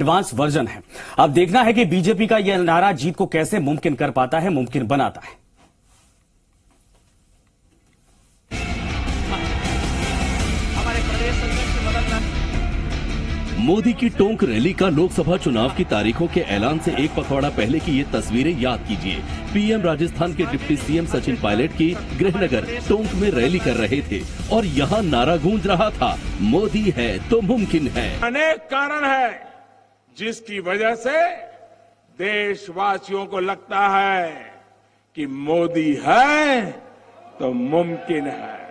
Advance version है। अब देखना है कि बीजेपी का यह नारा जीत को कैसे मुमकिन कर पाता है, मुमकिन बनाता है। मोदी की टोंक रैली का लोकसभा चुनाव की तारीखों के ऐलान से एक पखवाड़ा पहले की ये तस्वीरें याद कीजिए। पीएम राजस्थान के डिप्टी सीएम सचिन पायलट की गृहनगर टोंक में रैली कर रहे थे और यहाँ नारा गूंज रहा था, मोदी है तो मुमकिन है। अनेक कारण है जिसकी वजह से देशवासियों को लगता है कि मोदी है तो मुमकिन है।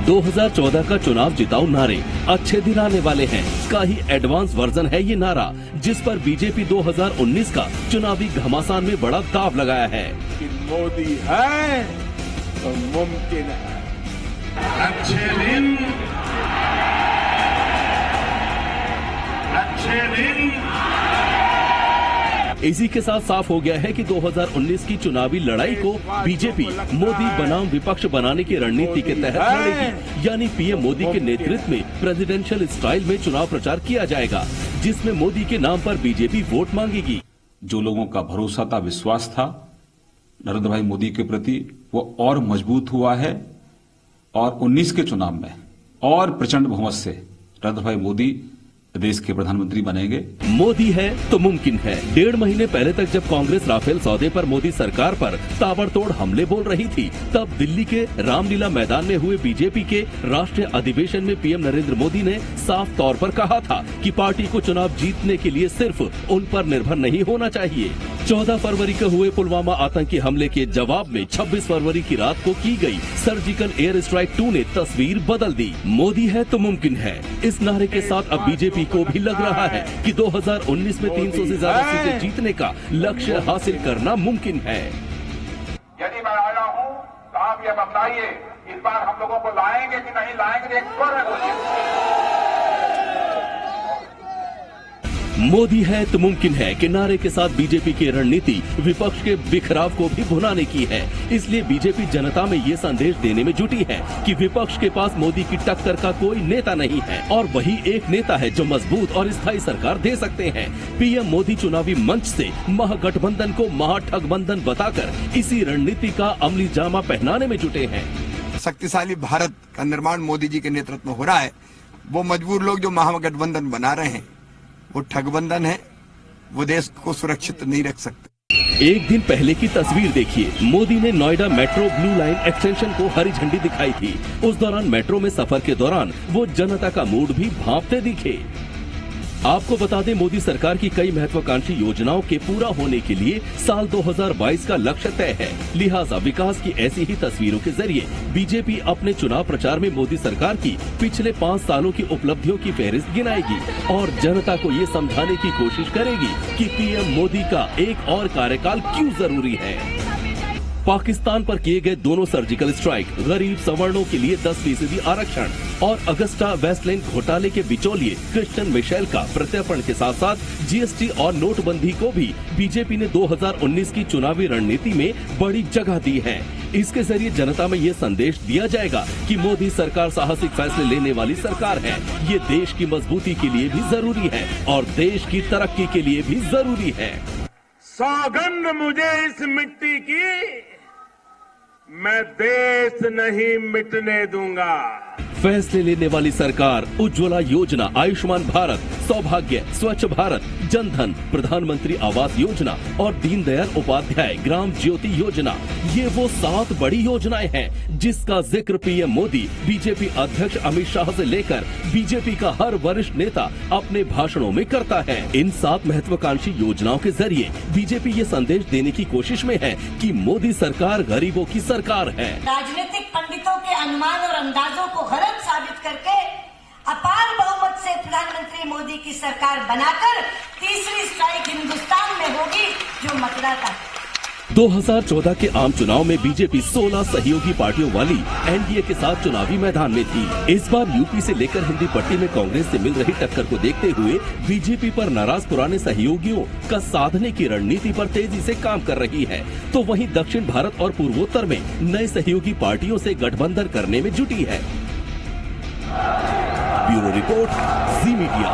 2014 का चुनाव जिताओ नारे अच्छे दिन आने वाले हैं का ही एडवांस वर्जन है ये नारा, जिस पर बीजेपी 2019 का चुनावी घमासान में बड़ा दाव लगाया है कि मोदी है तो मुमकिन है। अच्छे दिन इसी के साथ साफ हो गया है कि 2019 की चुनावी लड़ाई को बीजेपी मोदी बनाम विपक्ष बनाने की रणनीति के तहत लड़ेगी, यानी पीएम मोदी के नेतृत्व में प्रेसिडेंशियल स्टाइल में चुनाव प्रचार किया जाएगा, जिसमें मोदी के नाम पर बीजेपी वोट मांगेगी। जो लोगों का भरोसा था, विश्वास था नरेंद्र भाई मोदी के प्रति, वो और मजबूत हुआ है और 19 के चुनाव में और प्रचंड बहुमत से नरेंद्र भाई मोदी देश के प्रधानमंत्री बनेंगे। मोदी है तो मुमकिन है। 1.5 महीने पहले तक जब कांग्रेस राफेल सौदे पर मोदी सरकार पर ताबड़तोड़ हमले बोल रही थी, तब दिल्ली के रामलीला मैदान में हुए बीजेपी के राष्ट्रीय अधिवेशन में पीएम नरेंद्र मोदी ने साफ तौर पर कहा था कि पार्टी को चुनाव जीतने के लिए सिर्फ उन पर निर्भर नहीं होना चाहिए। 14 फरवरी को हुए पुलवामा आतंकी हमले के जवाब में 26 फरवरी की रात को की गई सर्जिकल एयर स्ट्राइक 2 ने तस्वीर बदल दी। मोदी है तो मुमकिन है, इस नारे के साथ अब बीजेपी को भी लग रहा है कि 2019 में 300 से ज्यादा सीटें जीतने का लक्ष्य हासिल करना मुमकिन है। यदि मैं आया हूं तो आप ये बताइए, इस बार हम लोगों को लाएंगे कि नहीं लाएंगे? एक स्वर है। मोदी है तो मुमकिन है कि नारे के साथ बीजेपी की रणनीति विपक्ष के बिखराव को भी भुनाने की है। इसलिए बीजेपी जनता में ये संदेश देने में जुटी है कि विपक्ष के पास मोदी की टक्कर का कोई नेता नहीं है और वही एक नेता है जो मजबूत और स्थायी सरकार दे सकते हैं। पीएम मोदी चुनावी मंच से महागठबंधन को महाठगबंधन बताकर इसी रणनीति का अमली जामा पहनाने में जुटे हैं। शक्तिशाली भारत का निर्माण मोदी जी के नेतृत्व में हो रहा है। वो मजबूर लोग जो महागठबंधन बना रहे हैं वो ठगबंधन है, वो देश को सुरक्षित नहीं रख सकते। एक दिन पहले की तस्वीर देखिए, मोदी ने Noida metro blue line extension को हरी झंडी दिखाई थी। उस दौरान मेट्रो में सफर के दौरान वो जनता का मूड भी भांपते दिखे। आपको बता दें, मोदी सरकार की कई महत्वाकांक्षी योजनाओं के पूरा होने के लिए साल 2022 का लक्ष्य तय है। लिहाजा विकास की ऐसी ही तस्वीरों के जरिए बीजेपी अपने चुनाव प्रचार में मोदी सरकार की पिछले 5 सालों की उपलब्धियों की फहरिस्त गिनाएगी और जनता को ये समझाने की कोशिश करेगी कि पीएम मोदी का एक और कार्यकाल क्यों जरूरी है। पाकिस्तान पर किए गए दोनों सर्जिकल स्ट्राइक, गरीब सवर्णों के लिए 10% आरक्षण और अगस्टा वेस्टलैंड घोटाले के बिचौलिए क्रिश्चियन मिशेल का प्रत्यर्पण के साथ साथ जीएसटी और नोटबंदी को भी बीजेपी ने 2019 की चुनावी रणनीति में बड़ी जगह दी है। इसके जरिए जनता में ये संदेश दिया जाएगा कि मोदी सरकार साहसिक फैसले लेने वाली सरकार है। ये देश की मजबूती के लिए भी जरूरी है और देश की तरक्की के लिए भी जरूरी है। सौगंध मुझे इस मिट्टी की, मैं देश नहीं मिटने दूंगा। फैसले लेने वाली सरकार उज्ज्वला योजना, आयुष्मान भारत, सौभाग्य, स्वच्छ भारत, जनधन, प्रधानमंत्री आवास योजना और दीनदयाल उपाध्याय ग्राम ज्योति योजना, ये वो 7 बड़ी योजनाएं हैं जिसका जिक्र पीएम मोदी, बीजेपी अध्यक्ष अमित शाह से लेकर बीजेपी का हर वरिष्ठ नेता अपने भाषणों में करता है। इन 7 महत्वाकांक्षी योजनाओं के जरिए बीजेपी ये संदेश देने की कोशिश में है कि मोदी सरकार गरीबों की सरकार है। राजनीतिक पंडितों के अनुमान और अंदाजों को गलत साबित करके अपार बहुमत से प्रधानमंत्री मोदी की सरकार बनाकर तीसरी स्ट्राइक हिंदुस्तान में होगी जो मतदाता। 2014 के आम चुनाव में बीजेपी 16 सहयोगी पार्टियों वाली एनडीए के साथ चुनावी मैदान में थी। इस बार यूपी से लेकर हिंदी पट्टी में कांग्रेस से मिल रही टक्कर को देखते हुए बीजेपी पर नाराज पुराने सहयोगियों का साधने की रणनीति पर तेजी से काम कर रही है, तो वहीं दक्षिण भारत और पूर्वोत्तर में नए सहयोगी पार्टियों से गठबंधन करने में जुटी है। ब्यूरो रिपोर्ट, जी मीडिया।